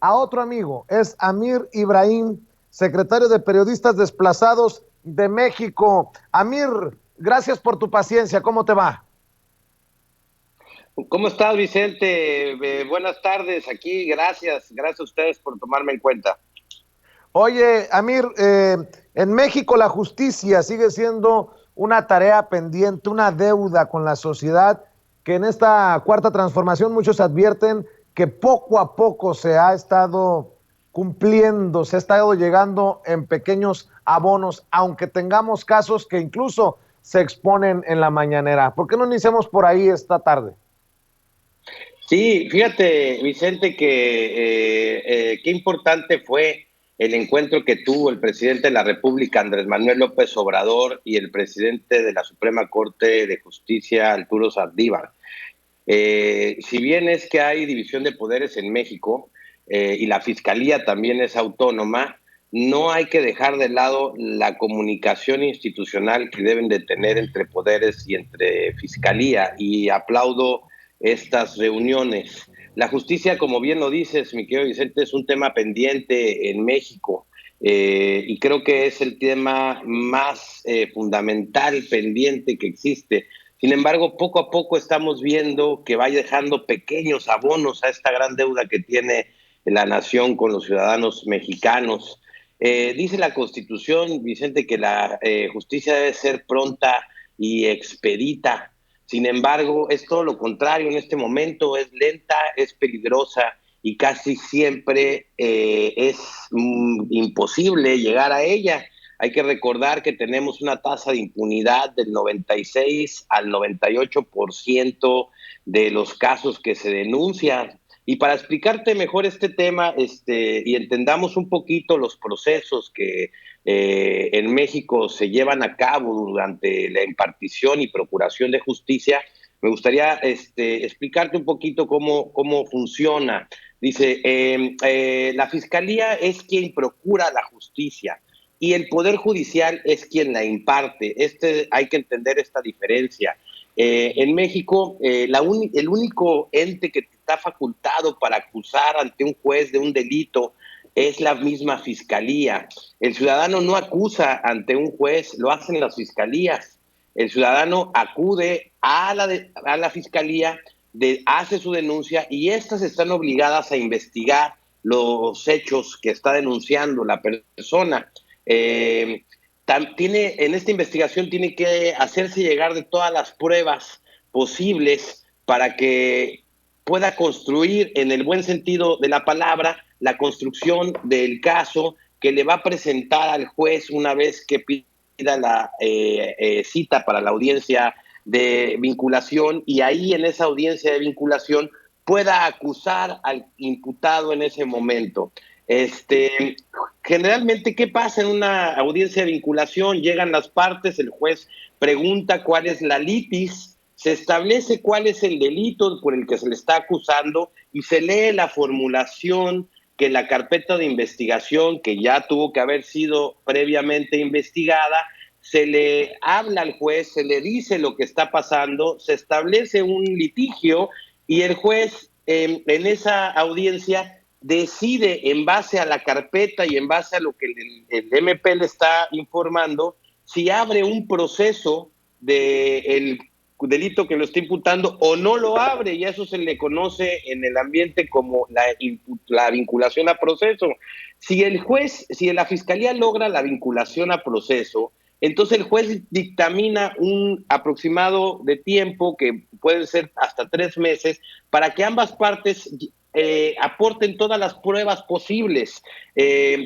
a otro amigo, es Amir Ibrahim, secretario de Periodistas Desplazados de México. Amir, gracias por tu paciencia, ¿cómo te va? ¿Cómo estás, Vicente? Buenas tardes, aquí, gracias a ustedes por tomarme en cuenta. Oye, Amir, en México la justicia sigue siendo una tarea pendiente, una deuda con la sociedad, que en esta cuarta transformación muchos advierten que poco a poco se ha estado cumpliendo, se ha estado llegando en pequeños abonos, aunque tengamos casos que incluso se exponen en la mañanera. ¿Por qué no iniciamos por ahí esta tarde? Sí, fíjate, Vicente, que qué importante fue el encuentro que tuvo el presidente de la República, Andrés Manuel López Obrador, y el presidente de la Suprema Corte de Justicia, Arturo Saldívar. Si bien es que hay división de poderes en México y la fiscalía también es autónoma, no hay que dejar de lado la comunicación institucional que deben de tener entre poderes y entre fiscalía, y aplaudo estas reuniones. La justicia, como bien lo dices, mi querido Vicente, es un tema pendiente en México. Y creo que es el tema más fundamental pendiente que existe. Sin embargo, poco a poco estamos viendo que va dejando pequeños abonos a esta gran deuda que tiene la nación con los ciudadanos mexicanos. Dice la Constitución, Vicente, que la justicia debe ser pronta y expedita. Sin embargo, es todo lo contrario en este momento, es lenta, es peligrosa y casi siempre es imposible llegar a ella. Hay que recordar que tenemos una tasa de impunidad del 96 al 98% de los casos que se denuncian. Y para explicarte mejor este tema y entendamos un poquito los procesos que en México se llevan a cabo durante la impartición y procuración de justicia, me gustaría explicarte un poquito cómo funciona. Dice, la fiscalía es quien procura la justicia y el Poder Judicial es quien la imparte. Hay que entender esta diferencia. En México, el único ente que está facultado para acusar ante un juez de un delito es la misma fiscalía. El ciudadano no acusa ante un juez, lo hacen las fiscalías. El ciudadano acude a la fiscalía, hace su denuncia y estas están obligadas a investigar los hechos que está denunciando la persona. Eh, en esta investigación tiene que hacerse llegar de todas las pruebas posibles para que pueda construir, en el buen sentido de la palabra, la construcción del caso que le va a presentar al juez una vez que pida la cita para la audiencia de vinculación, y ahí en esa audiencia de vinculación pueda acusar al imputado en ese momento. Generalmente, ¿qué pasa en una audiencia de vinculación? Llegan las partes, el juez pregunta cuál es la litis, se establece cuál es el delito por el que se le está acusando y se lee la formulación que la carpeta de investigación, que ya tuvo que haber sido previamente investigada, se le habla al juez, se le dice lo que está pasando, se establece un litigio y el juez en esa audiencia decide en base a la carpeta y en base a lo que el MP le está informando, si abre un proceso del delito que lo está imputando o no lo abre, y a eso se le conoce en el ambiente como la vinculación a proceso. Si la fiscalía logra la vinculación a proceso, entonces el juez dictamina un aproximado de tiempo, que pueden ser hasta 3 meses, para que ambas partes aporten todas las pruebas posibles.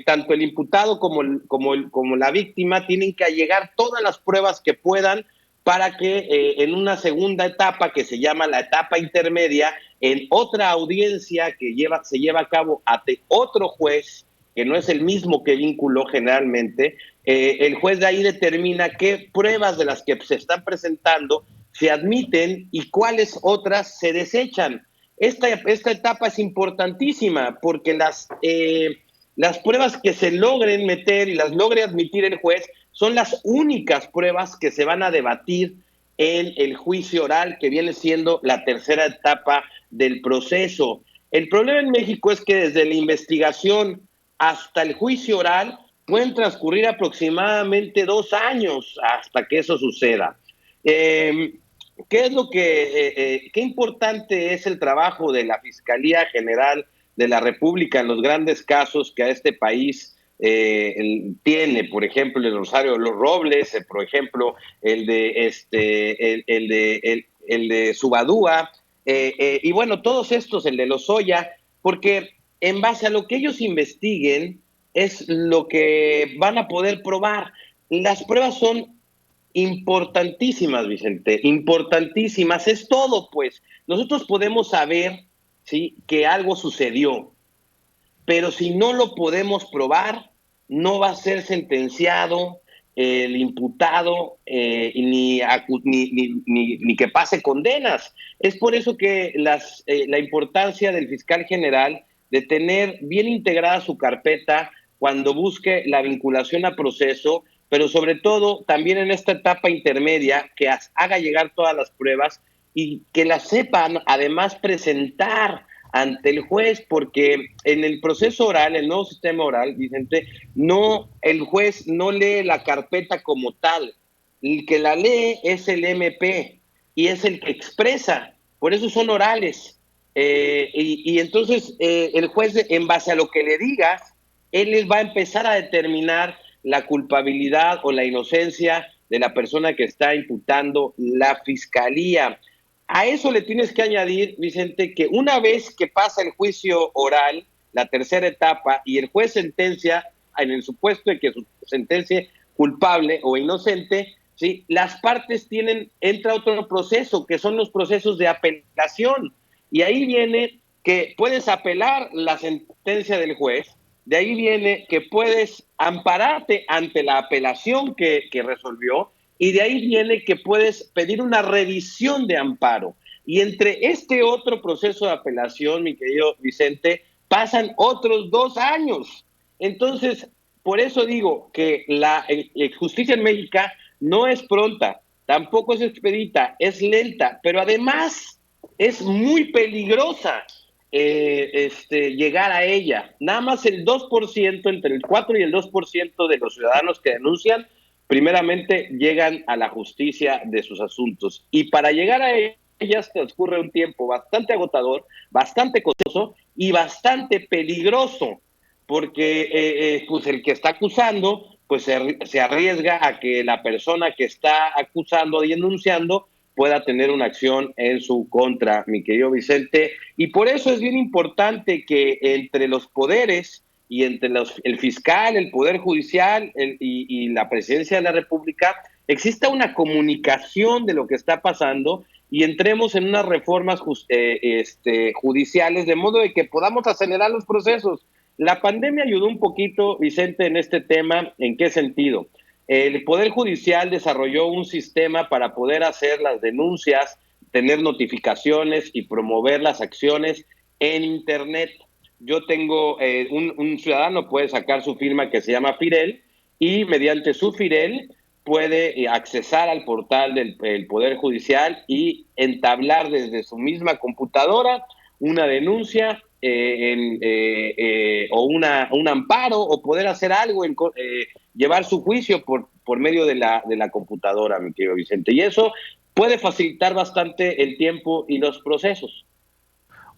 Tanto el imputado como la víctima tienen que allegar todas las pruebas que puedan para que en una segunda etapa, que se llama la etapa intermedia, en otra audiencia que se lleva a cabo ante otro juez, que no es el mismo que vinculó generalmente, el juez de ahí determina qué pruebas de las que se están presentando se admiten y cuáles otras se desechan. Esta etapa es importantísima porque las pruebas que se logren meter y las logre admitir el juez son las únicas pruebas que se van a debatir en el juicio oral, que viene siendo la tercera etapa del proceso. El problema en México es que desde la investigación hasta el juicio oral pueden transcurrir aproximadamente 2 años hasta que eso suceda. Eh, ¿Qué es lo qué importante es el trabajo de la Fiscalía General de la República en los grandes casos que a este país tiene? Por ejemplo, el Rosario de los Robles, por ejemplo, el de Subadúa, y bueno, todos estos, el de Lozoya, porque en base a lo que ellos investiguen es lo que van a poder probar. Las pruebas son importantísimas, Vicente, importantísimas, es todo, pues. Nosotros podemos saber, ¿sí?, que algo sucedió, pero si no lo podemos probar, no va a ser sentenciado el imputado, ni que pase condenas. Es por eso que la importancia del fiscal general de tener bien integrada su carpeta cuando busque la vinculación a proceso, pero sobre todo también en esta etapa intermedia, que haga llegar todas las pruebas y que las sepan además presentar ante el juez, porque en el proceso oral, el nuevo sistema oral, Vicente, no, el juez no lee la carpeta como tal, el que la lee es el MP y es el que expresa, por eso son orales. Y entonces el juez, en base a lo que le digas, él les va a empezar a determinar la culpabilidad o la inocencia de la persona que está imputando la fiscalía. A eso le tienes que añadir, Vicente, que una vez que pasa el juicio oral, la tercera etapa, y el juez sentencia, en el supuesto de que sentencia culpable o inocente, ¿sí?, las partes entra otro proceso, que son los procesos de apelación. Y ahí viene que puedes apelar la sentencia del juez, de ahí viene que puedes ampararte ante la apelación que resolvió, y de ahí viene que puedes pedir una revisión de amparo. Y entre este otro proceso de apelación, mi querido Vicente, pasan otros 2 años. Entonces, por eso digo que la justicia en México no es pronta, tampoco es expedita, es lenta, pero además es muy peligrosa llegar a ella. Nada más el 2%, entre el 4 y el 2% de los ciudadanos que denuncian, primeramente llegan a la justicia de sus asuntos. Y para llegar a ellas transcurre un tiempo bastante agotador, bastante costoso y bastante peligroso, porque pues el que está acusando pues se arriesga a que la persona que está acusando y denunciando pueda tener una acción en su contra, mi querido Vicente. Y por eso es bien importante que entre los poderes y entre el fiscal, el poder judicial y la presidencia de la República exista una comunicación de lo que está pasando y entremos en unas reformas judiciales de modo de que podamos acelerar los procesos. La pandemia ayudó un poquito, Vicente, en este tema. ¿En qué sentido? El Poder Judicial desarrolló un sistema para poder hacer las denuncias, tener notificaciones y promover las acciones en Internet. Yo tengo, un ciudadano puede sacar su firma que se llama Firel y mediante su Firel puede accesar al portal del Poder Judicial y entablar desde su misma computadora una denuncia o un amparo o poder hacer algo, llevar su juicio por medio de la computadora, mi querido Vicente. Y eso puede facilitar bastante el tiempo y los procesos.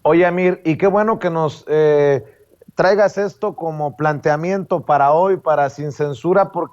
Oye, Amir, y qué bueno que nos traigas esto como planteamiento para hoy, para Sin Censura, porque